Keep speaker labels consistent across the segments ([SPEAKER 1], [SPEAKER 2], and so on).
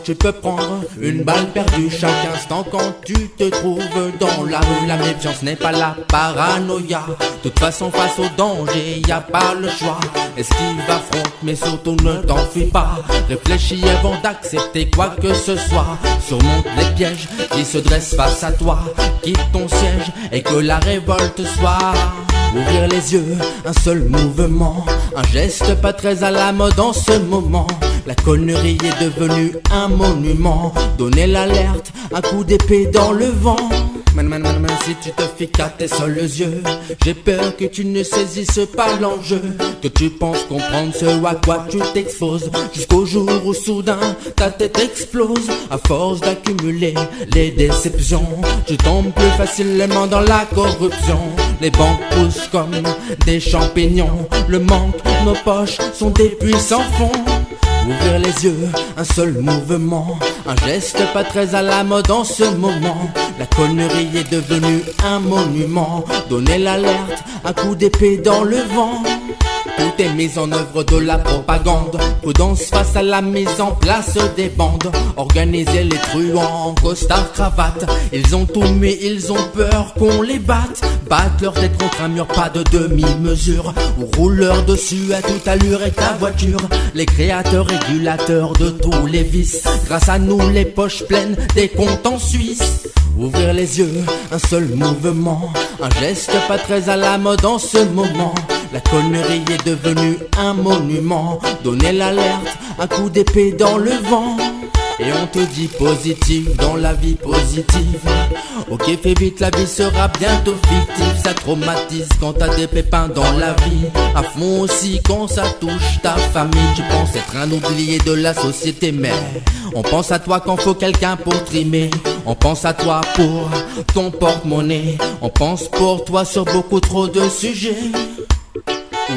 [SPEAKER 1] tu peux prendre une balle perdue chaque instant quand tu te trouves dans la rue. La méfiance n'est pas la paranoïa. De toute façon face au danger, y a pas le choix. Esquive, affronte, mais surtout ne t'enfuis pas. Réfléchis avant d'accepter quoi que ce soit. Surmonte les pièges qui se dressent face à toi. Quitte ton siège et que la révolte soit. Ouvrir les yeux, un seul mouvement, un geste pas très à la mode en ce moment. La connerie est devenue un monument. Donner l'alerte, un coup d'épée dans le vent. Si tu te fies qu'à tes seuls yeux, j'ai peur que tu ne saisisses pas l'enjeu. Que tu penses comprendre ce à quoi tu t'exposes. Jusqu'au jour où soudain ta tête explose. À force d'accumuler les déceptions, tu tombes plus facilement dans la corruption. Les banques poussent comme des champignons. Le manque, nos poches sont des puits sans fond. Ouvrir les yeux, un seul mouvement, un geste pas très à la mode en ce moment. La connerie est devenue un monument. Donner l'alerte, un coup d'épée dans le vent. Tout est mis en œuvre de la propagande. Prudence face à la mise en place des bandes. Organiser les truands en costard cravate. Ils ont tout mais ils ont peur qu'on les batte. Battent leur tête contre un mur, pas de demi-mesure. Ou rouleur dessus à toute allure et ta voiture. Les créateurs régulateurs de tous les vices. Grâce à nous les poches pleines des comptes en Suisse. Ouvrir les yeux, un seul mouvement, un geste pas très à la mode en ce moment. La connerie est devenue un monument. Donner l'alerte, un coup d'épée dans le vent. Et on te dit positif dans la vie positive. Ok, fais vite, la vie sera bientôt fictive. Ça traumatise quand t'as des pépins dans la vie. À fond aussi quand ça touche ta famille. Tu penses être un oublié de la société, mais on pense à toi quand faut quelqu'un pour trimer. On pense à toi pour ton porte-monnaie. On pense pour toi sur beaucoup trop de sujets.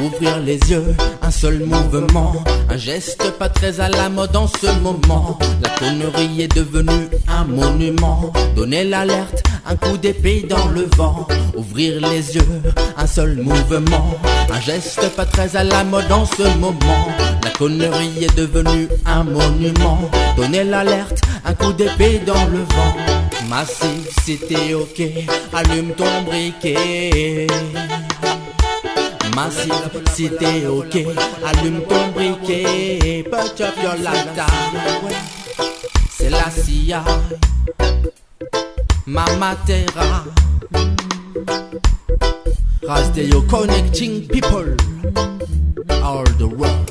[SPEAKER 1] Ouvrir les yeux, un seul mouvement, un geste pas très à la mode en ce moment. La connerie est devenue un monument. Donner l'alerte, un coup d'épée dans le vent. Ouvrir les yeux, un seul mouvement, un geste pas très à la mode en ce moment. La connerie est devenue un monument. Donner l'alerte, un coup d'épée dans le vent. Massif, si t'es ok, allume ton briquet. Massif, si t'es ok, allume ton briquet. Put up your lighter. C'est la CIA, Mama Terra. Rasdeo connecting people all the world.